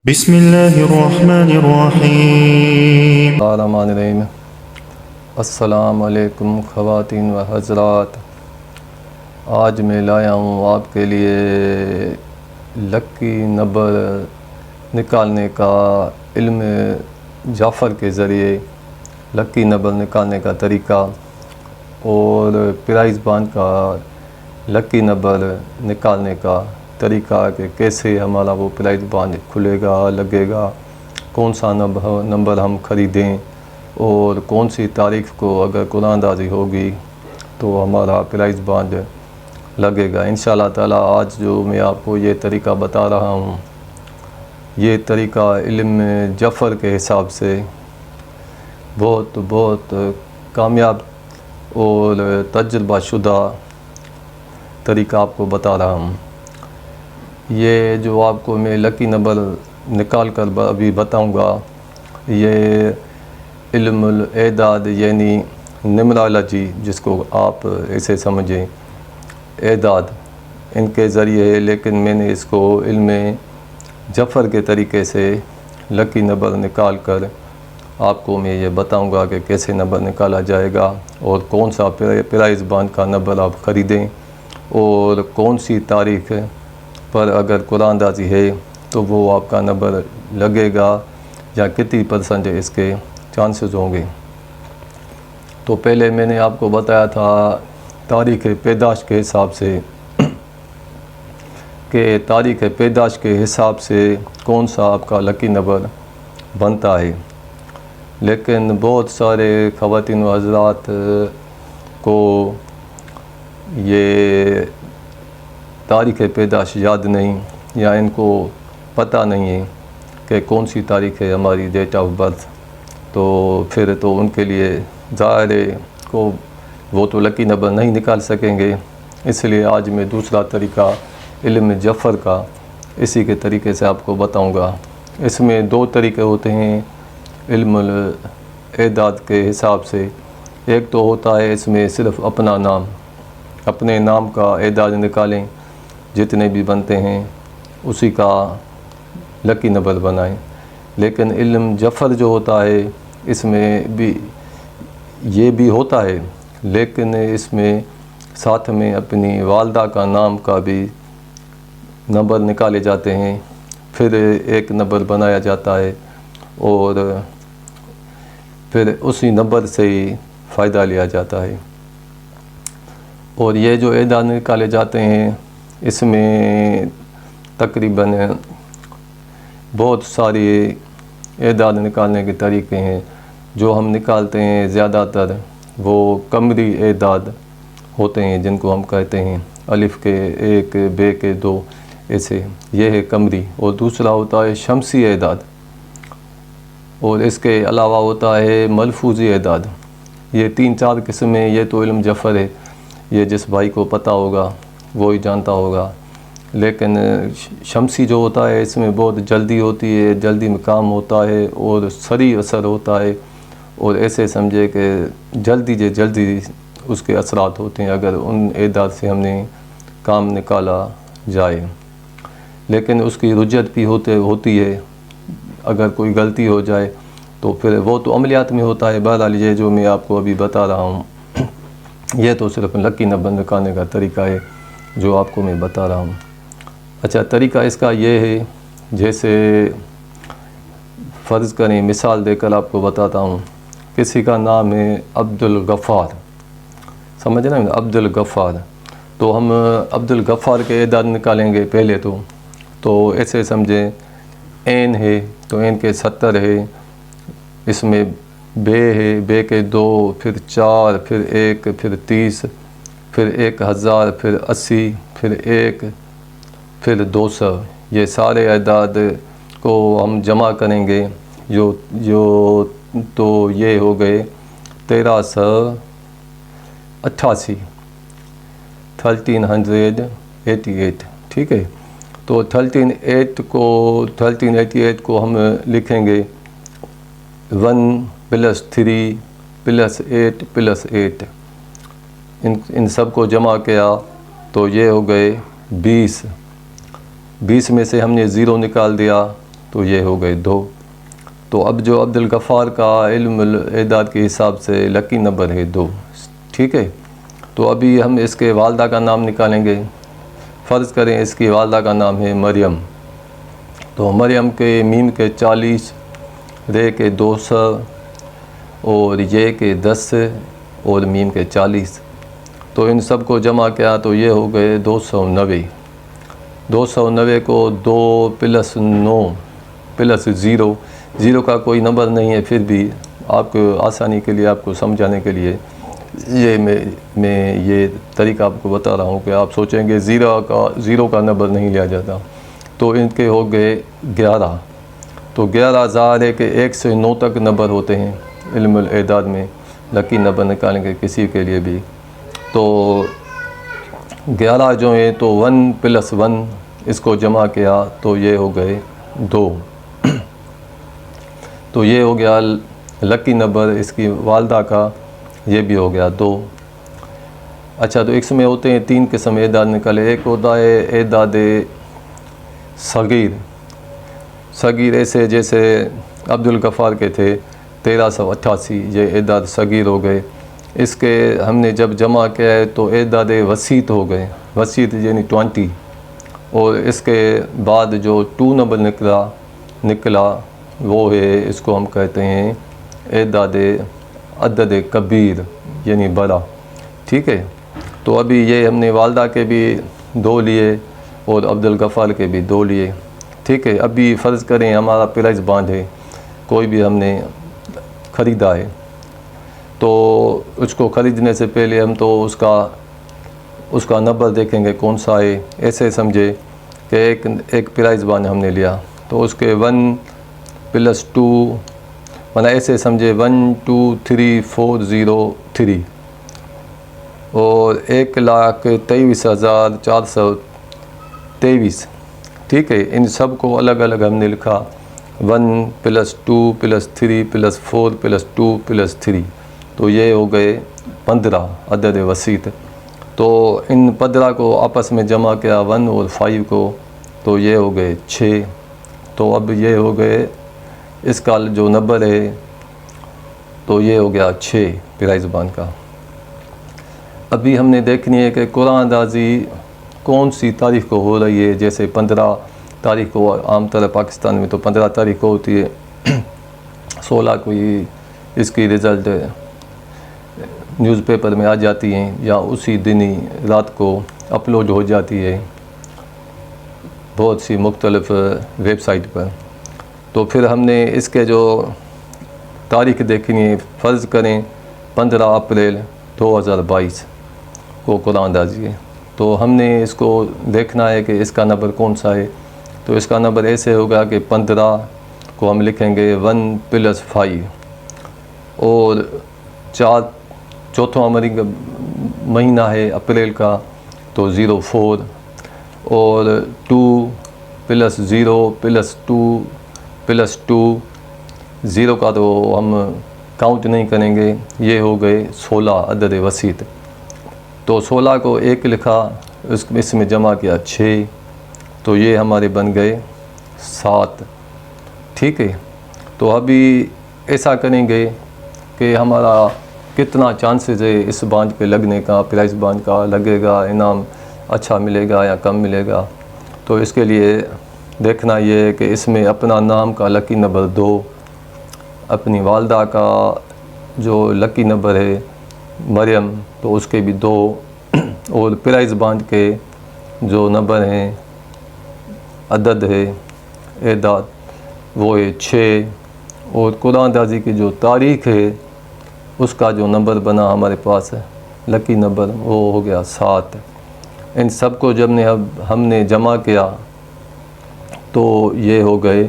بسم اللہ الرحمن الرحیم۔ الرحمن الرحیم۔ السلام علیکم خواتین و حضرات، آج میں لایا ہوں آپ کے لیے لکی نمبر نکالنے کا علم جعفر کے ذریعے لکی نمبر نکالنے کا طریقہ اور پرائز بانڈ کا لکی نمبر نکالنے کا طریقہ کہ کیسے ہمارا وہ پرائز بانڈ کھلے گا، لگے گا، کون سا نمبر ہم خریدیں اور کون سی تاریخ کو اگر قرآن دازی ہوگی تو ہمارا پرائز بانڈ لگے گا انشاءاللہ تعالیٰ۔ آج جو میں آپ کو یہ طریقہ بتا رہا ہوں، یہ طریقہ علم جعفر کے حساب سے بہت کامیاب اور تجربہ شدہ طریقہ آپ کو بتا رہا ہوں۔ یہ جو آپ کو میں لکی نمبر نکال کر ابھی بتاؤں گا، یہ علم الاعداد یعنی نمرالوجی جس کو آپ ایسے سمجھیں، اعداد ان کے ذریعے ہے، لیکن میں نے اس کو علم جعفر کے طریقے سے لکی نمبر نکال کر آپ کو میں یہ بتاؤں گا کہ کیسے نمبر نکالا جائے گا اور کون سا پرائز بانڈ کا نمبر آپ خریدیں اور کون سی تاریخ پر اگر قرآن دازی ہے تو وہ آپ کا نمبر لگے گا یا کتنی % اس کے چانسز ہوں گے۔ تو پہلے میں نے آپ کو بتایا تھا تاریخ پیدائش کے حساب سے کہ تاریخ پیدائش کے حساب سے کون سا آپ کا لکی نمبر بنتا ہے، لیکن بہت سارے خواتین و حضرات کو یہ تاریخ پیدائش یاد نہیں یا ان کو پتہ نہیں ہے کہ کون سی تاریخ ہے ہماری ڈیٹ آف برتھ، تو پھر تو ان کے لیے ظاہر ہے کو وہ تو لکی نمبر نہیں نکال سکیں گے۔ اس لیے آج میں دوسرا طریقہ علم جعفر کا اسی کے طریقے سے آپ کو بتاؤں گا۔ اس میں 2 طریقے ہوتے ہیں علم الاعداد کے حساب سے۔ ایک تو ہوتا ہے اس میں صرف اپنا نام، اپنے نام کا اعداد نکالیں، جتنے بھی بنتے ہیں اسی کا لکی نمبر بنائیں۔ لیکن علم جعفر جو ہوتا ہے اس میں بھی یہ بھی ہوتا ہے، لیکن اس میں ساتھ میں اپنی والدہ کا نام کا بھی نمبر نکالے جاتے ہیں، پھر ایک نمبر بنایا جاتا ہے اور پھر اسی نمبر سے ہی فائدہ لیا جاتا ہے۔ اور یہ جو اعداد نکالے جاتے ہیں اس میں تقریباً بہت ساری اعداد نکالنے کے طریقے ہیں۔ جو ہم نکالتے ہیں زیادہ تر وہ قمری اعداد ہوتے ہیں، جن کو ہم کہتے ہیں الف کے 1، بے کے 2، ایسے یہ ہے قمری۔ اور دوسرا ہوتا ہے شمسی اعداد، اور اس کے علاوہ ہوتا ہے ملفوظی اعداد۔ یہ 3-4 قسمیں، یہ تو علم جعفر ہے، یہ جس بھائی کو پتہ ہوگا وہی جانتا ہوگا۔ لیکن شمسی جو ہوتا ہے اس میں بہت جلدی ہوتی ہے، جلدی میں کام ہوتا ہے اور سریع اثر ہوتا ہے، اور ایسے سمجھے کہ جلدی اس کے اثرات ہوتے ہیں اگر ان اعداد سے ہم نے کام نکالا جائے۔ لیکن اس کی رجعت بھی ہوتی ہے، اگر کوئی غلطی ہو جائے تو پھر وہ تو عملیات میں ہوتا ہے۔ بہرحال یہ جو میں آپ کو ابھی بتا رہا ہوں یہ تو صرف لکی نمبر نکالنے کا طریقہ ہے جو آپ کو میں بتا رہا ہوں۔ اچھا، طریقہ اس کا یہ ہے، جیسے فرض کریں، مثال دے کر آپ کو بتاتا ہوں، کسی کا نام ہے عبدالغفار، سمجھ رہے ہیں، عبدالغفار، تو ہم عبدالغفار کے اعداد نکالیں گے پہلے تو ایسے سمجھیں عین ہے تو عین کے 70 ہے، اس میں بے ہے، بے کے 2، پھر 4، پھر 1، پھر 30، پھر 1000، پھر 80، پھر 1، پھر 200۔ یہ سارے اعداد کو ہم جمع کریں گے جو تو یہ ہو گئے 1388، 1388، ٹھیک ہے۔ تو 1388 کو ہم لکھیں گے 1 + 3 + 8 + 8، ان سب کو جمع کیا تو یہ ہو گئے 20۔ 20 میں سے ہم نے 0 نکال دیا تو یہ ہو گئے 2۔ تو اب جو عبدالغفار کا علم الاعداد کے حساب سے لکی نمبر ہے 2، ٹھیک ہے۔ تو ابھی ہم اس کے والدہ کا نام نکالیں گے۔ فرض کریں اس کی والدہ کا نام ہے مریم، تو مریم کے میم کے 40، رے کے 200 اور یہ کے 10 اور میم کے 40، تو ان سب کو جمع کیا تو یہ ہو گئے 290۔ 290 کو 2 + 9 + 0 کا کوئی نمبر نہیں ہے، پھر بھی آپ کو آسانی کے لیے، آپ کو سمجھانے کے لیے یہ میں یہ طریقہ آپ کو بتا رہا ہوں کہ آپ سوچیں گے 0 کا نمبر نہیں لیا جاتا۔ تو ان کے ہو گئے 11۔ تو 11 ظاہر ہے کہ 1 سے 9 تک نمبر ہوتے ہیں علم الاعداد میں، لکی نمبر نکالیں گے کسی کے لیے بھی۔ تو 11 جو ہیں تو 1 + 1 اس کو جمع کیا تو یہ ہو گئے 2۔ تو یہ ہو گیا لکی نمبر اس کی والدہ کا، یہ بھی ہو گیا 2۔ اچھا، تو اس میں ہوتے ہیں 3 قسم اعداد نکالے۔ ایک ہوتا ہے اعداد صغیر ایسے جیسے عبدالغفار کے تھے 1388، یہ اعداد صغیر ہو گئے۔ اس کے ہم نے جب جمع کیا ہے تو اعداد وسیط ہو گئے، وسیط یعنی 20۔ اور اس کے بعد جو 2 نمبر نکلا وہ ہے، اس کو ہم کہتے ہیں اعداد عدد کبیر یعنی بڑا، ٹھیک ہے۔ تو ابھی یہ ہم نے والدہ کے بھی 2 لیے اور عبدالغفار کے بھی 2 لیے، ٹھیک ہے۔ ابھی فرض کریں ہمارا پرائز بانڈ ہے، کوئی بھی ہم نے خریدا ہے، تو اس کو خریدنے سے پہلے ہم تو اس کا نمبر دیکھیں گے کون سا ہے۔ ایسے سمجھے کہ ایک پرائز بانڈ ہم نے لیا تو اس کے 1 + 2، مطلب ایسے سمجھے 1233403 اور 1,23,423، ٹھیک ہے۔ ان سب کو الگ الگ ہم نے لکھا 1 + 2 + 3 + 4 + 2 + 3، تو یہ ہو گئے 15 عدد وسیط۔ تو ان 15 کو آپس میں جمع کیا 1 اور 5 کو، تو یہ ہو گئے 6۔ تو اب یہ ہو گئے اس کا جو نمبر ہے تو یہ ہو گیا 6 پرائز بانڈ کا۔ ابھی ہم نے دیکھنی ہے کہ قرآن اندازی کون سی تاریخ کو ہو رہی ہے۔ جیسے 15 تاریخ کو عام طور پاکستان میں تو 15 تاریخ کو ہوتی ہے، 16 کو اس کی رزلٹ نیوز پیپر میں آ جاتی ہیں یا اسی دن ہی رات کو اپلوڈ ہو جاتی ہے بہت سی مختلف ویب سائٹ پر۔ تو پھر ہم نے اس کے جو تاریخ دیکھنی ہے، فرض کریں 15 اپریل 2022 کو قرآن اندازی ہے، تو ہم نے اس کو دیکھنا ہے کہ اس کا نمبر کون سا ہے۔ تو اس کا نمبر ایسے ہوگا کہ 15 کو ہم لکھیں گے 1 + 5 اور چوتھا مہینہ ہے اپریل کا تو 04 اور 2 + 0 + 2 + 2 0 کا تو ہم کاؤنٹ نہیں کریں گے، یہ ہو گئے 16 عدد وسیط۔ تو 16 کو 1 لکھا، اس میں جمع کیا 6، تو یہ ہمارے بن گئے 7، ٹھیک ہے۔ تو ابھی ایسا کریں گے کہ ہمارا کتنا چانسز ہے اس بانڈ پہ لگنے کا، پرائز بانڈ کا لگے گا، انعام اچھا ملے گا یا کم ملے گا۔ تو اس کے لیے دیکھنا یہ ہے کہ اس میں اپنا نام کا لکی نمبر 2، اپنی والدہ کا جو لکی نمبر ہے مریم تو اس کے بھی 2، اور پرائز بانڈ کے جو نمبر ہیں عدد ہے اعداد وہ ہے 6، اور قرآن اندازی کی جو تاریخ ہے اس کا جو نمبر بنا ہمارے پاس لکی نمبر وہ ہو گیا 7۔ ان سب کو جب ہم نے جمع کیا تو یہ ہو گئے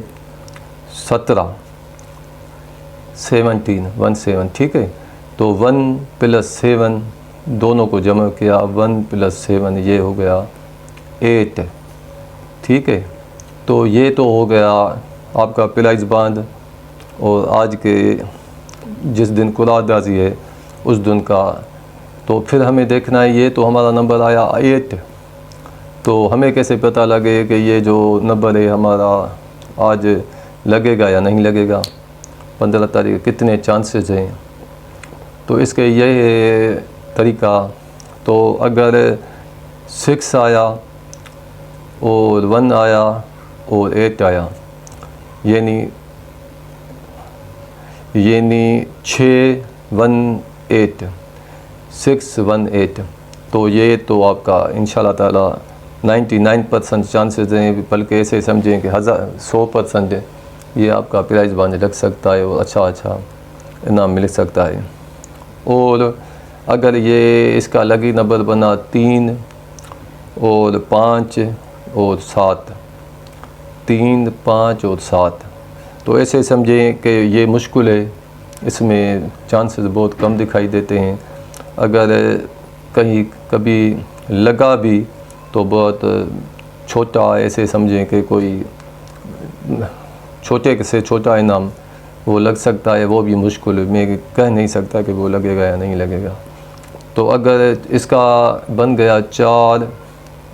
17، 17، ٹھیک ہے۔ تو 1 + 7 دونوں کو جمع کیا 1 + 7 یہ ہو گیا 8، ٹھیک ہے۔ تو یہ تو ہو گیا آپ کا پرائز بانڈ اور آج کے جس دن قرآن اندازی ہے اس دن کا۔ تو پھر ہمیں دیکھنا ہے یہ تو ہمارا نمبر آیا 8، تو ہمیں کیسے پتہ لگے کہ یہ جو نمبر ہے ہمارا آج لگے گا یا نہیں لگے گا، 15 تاریخ کتنے چانسز ہیں. تو اس کے یہ طریقہ، تو اگر 6 آیا اور 1 آیا اور 8 آیا، یعنی 6 1 8 6 1 8، تو یہ تو آپ کا انشاءاللہ تعالیٰ 99% چانسز ہیں، بلکہ ایسے سمجھیں کہ 100% یہ آپ کا پرائز بانج لگ سکتا ہے اور اچھا انعام مل سکتا ہے. اور اگر یہ اس کا لگی نمبر بنا 3 اور 5 اور 7، 3 5 اور 7، تو ایسے سمجھیں کہ یہ مشکل ہے، اس میں چانسز بہت کم دکھائی دیتے ہیں. اگر کہیں کبھی لگا بھی تو بہت چھوٹا، ایسے سمجھیں کہ کوئی چھوٹے سے چھوٹا انعام وہ لگ سکتا ہے، وہ بھی مشکل ہے، میں کہہ نہیں سکتا کہ وہ لگے گا یا نہیں لگے گا. تو اگر اس کا بن گیا 4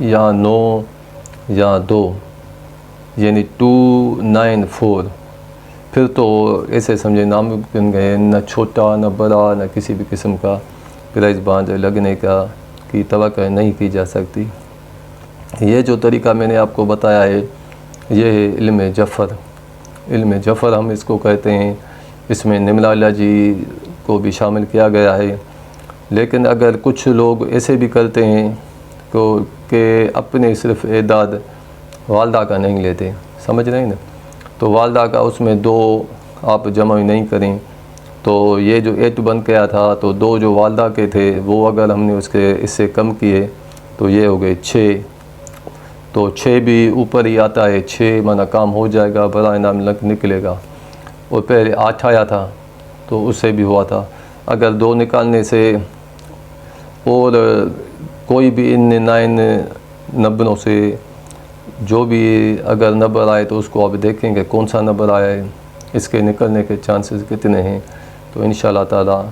یا 9 یا 2، یعنی 2 9 4، پھر تو ایسے سمجھے ناممکن ہے، نہ چھوٹا نہ بڑا نہ کسی بھی قسم کا پرائز بانڈ لگنے کی توقع نہیں کی جا سکتی. یہ جو طریقہ میں نے آپ کو بتایا ہے، یہ ہے علم جفر. علم جفر ہم اس کو کہتے ہیں. اس میں نمرالوجی کو بھی شامل کیا گیا ہے. لیکن اگر کچھ لوگ ایسے بھی کرتے ہیں کہ اپنے صرف اعداد والدہ کا نہیں لیتے، سمجھ رہے ہیں نا، تو والدہ کا اس میں 2 آپ جمع نہیں کریں، تو یہ جو 8 بن گیا تھا، تو 2 جو والدہ کے تھے وہ اگر ہم نے اس سے کم کیے تو یہ ہو گئے 6. تو 6 بھی اوپر ہی آتا ہے، 6 مانا کام ہو جائے گا، بڑا انعام نکلے گا. اور پہلے 8 آیا تھا تو اس سے بھی ہوا تھا. اگر 2 نکالنے سے اور کوئی بھی ان 9 نمبروں سے جو بھی اگر نمبر آئے تو اس کو آپ دیکھیں کہ کون سا نمبر آیا ہے، اس کے نکلنے کے چانسز کتنے ہیں. تو انشاءاللہ تعالیٰ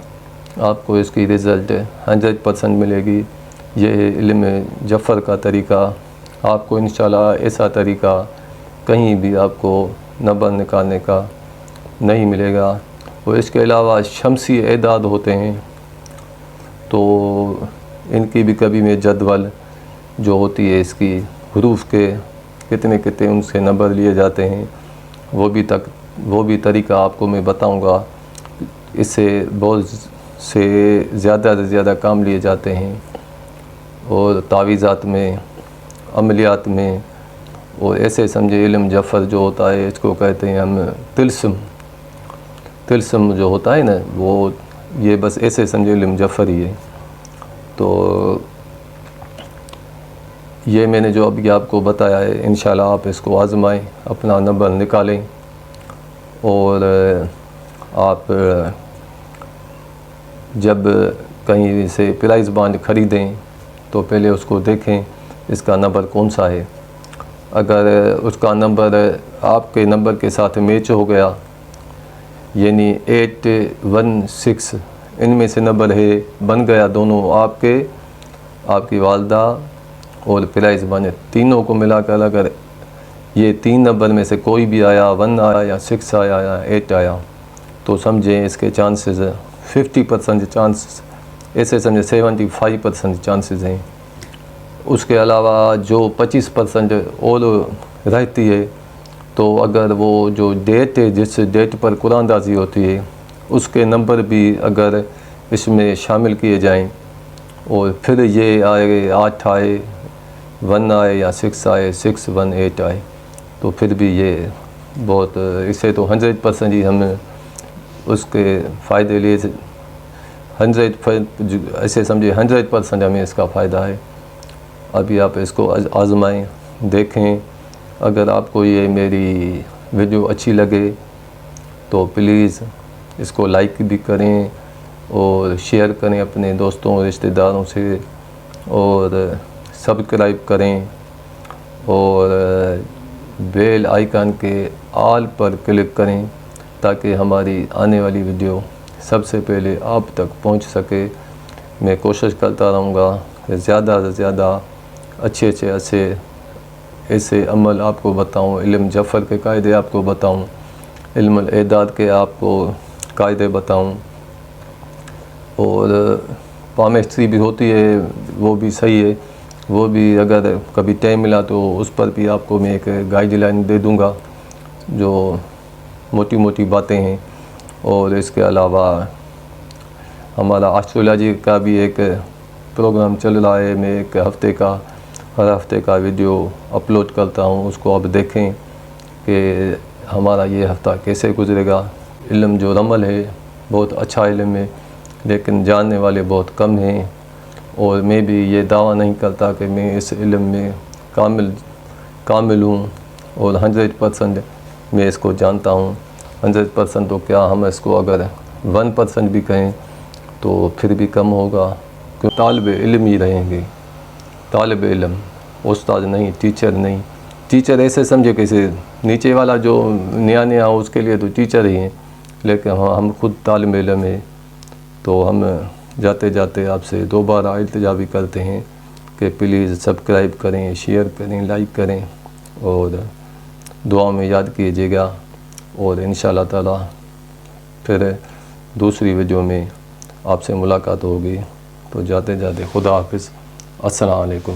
آپ کو اس کی رزلٹ 100% ملے گی. یہ علم جفر کا طریقہ آپ کو انشاءاللہ ایسا طریقہ کہیں بھی آپ کو نمبر نکالنے کا نہیں ملے گا. اور اس کے علاوہ شمسی اعداد ہوتے ہیں، تو ان کی بھی کبھی میں جدول جو ہوتی ہے، اس کی حروف کے کتنے ان سے نمبر لیے جاتے ہیں، وہ بھی طریقہ آپ کو میں بتاؤں گا. اس سے بہت سے زیادہ کام لیے جاتے ہیں، اور تعویذات میں، عملیات میں، اور ایسے سمجھے علم جفر جو ہوتا ہے اس کو کہتے ہیں ہم طلسم جو ہوتا ہے نا، وہ یہ بس ایسے سمجھے علم جفر ہی ہے. تو یہ میں نے جو ابھی آپ کو بتایا ہے، انشاءاللہ آپ اس کو آزمائیں، اپنا نمبر نکالیں، اور آپ جب کہیں سے پرائز بانڈ خریدیں تو پہلے اس کو دیکھیں اس کا نمبر کون سا ہے. اگر اس کا نمبر آپ کے نمبر کے ساتھ میچ ہو گیا، یعنی 8 1 6 ان میں سے نمبر ہے، بن گیا دونوں آپ کی والدہ اور پرائز بانڈ تینوں کو ملا کر، اگر یہ 3 نمبر میں سے کوئی بھی آیا، 1 آیا یا 6 آیا یا 8 آیا، تو سمجھیں اس کے چانسز 50% چانسز، ایسے سمجھیں 75% چانسز ہیں. اس کے علاوہ جو 25% اور رہتی ہے، تو اگر وہ جو ڈیٹ ہے، جس ڈیٹ پر قرآن اندازی ہوتی ہے، اس کے نمبر بھی اگر اس میں شامل کیے جائیں، اور پھر یہ آئے 8 آئے، 1 آئے یا 6 آئے، 6 1 8 آئے، تو پھر بھی یہ بہت، اسے تو 100% ہی ہم اس کے فائدے لیے، 100 ایسے سمجھے 100% ہمیں اس کا فائدہ ہے. ابھی آپ اس کو آزمائیں، دیکھیں. اگر آپ کو یہ میری ویڈیو اچھی لگے تو پلیز اس کو لائک بھی کریں اور شیئر کریں اپنے دوستوں اور رشتہ داروں سے، اور سبسکرائب کریں، اور بیل آئیکن کے آل پر کلک کریں تاکہ ہماری آنے والی ویڈیو سب سے پہلے آپ تک پہنچ سکے. میں کوشش کرتا رہوں گا کہ زیادہ سے زیادہ اچھے ایسے عمل آپ کو بتاؤں، علم جفر کے قاعدے آپ کو بتاؤں. علم الاعداد کے آپ کو قاعدے بتاؤں، اور پامسٹری بھی ہوتی ہے وہ بھی صحیح ہے، وہ بھی اگر کبھی ٹائم ملا تو اس پر بھی آپ کو میں ایک گائیڈ لائن دے دوں گا جو موٹی موٹی باتیں ہیں۔ اور اس کے علاوہ ہمارا آسٹرولوجی کا بھی ایک پروگرام چل رہا ہے، میں ایک ہفتے کا ہر ہفتے کا ویڈیو اپلوڈ کرتا ہوں، اس کو آپ دیکھیں کہ ہمارا یہ ہفتہ کیسے گزرے گا۔ علم جو رمل ہے بہت اچھا علم ہے، لیکن جاننے والے بہت کم ہیں، اور میں بھی یہ دعویٰ نہیں کرتا کہ میں اس علم میں کامل ہوں اور 100% میں اس کو جانتا ہوں۔ 100% تو کیا، ہم اس کو اگر 1% بھی کہیں تو پھر بھی کم ہوگا، کیوں طالب علم ہی رہیں گے، طالب علم، استاد نہیں، ٹیچر نہیں۔ ٹیچر ایسے سمجھے کیسے نیچے والا جو نیا اس کے لیے تو ٹیچر ہی ہیں، لیکن ہم خود طالب علم ہیں۔ تو ہم جاتے جاتے آپ سے دوبارہ التجا بھی کرتے ہیں کہ پلیز سبسکرائب کریں، شیئر کریں، لائک کریں، اور دعا میں یاد کیجیے گا، اور انشاءاللہ تعالی پھر دوسری ویڈیو میں آپ سے ملاقات ہوگی۔ تو جاتے جاتے خدا حافظ، السلام علیکم۔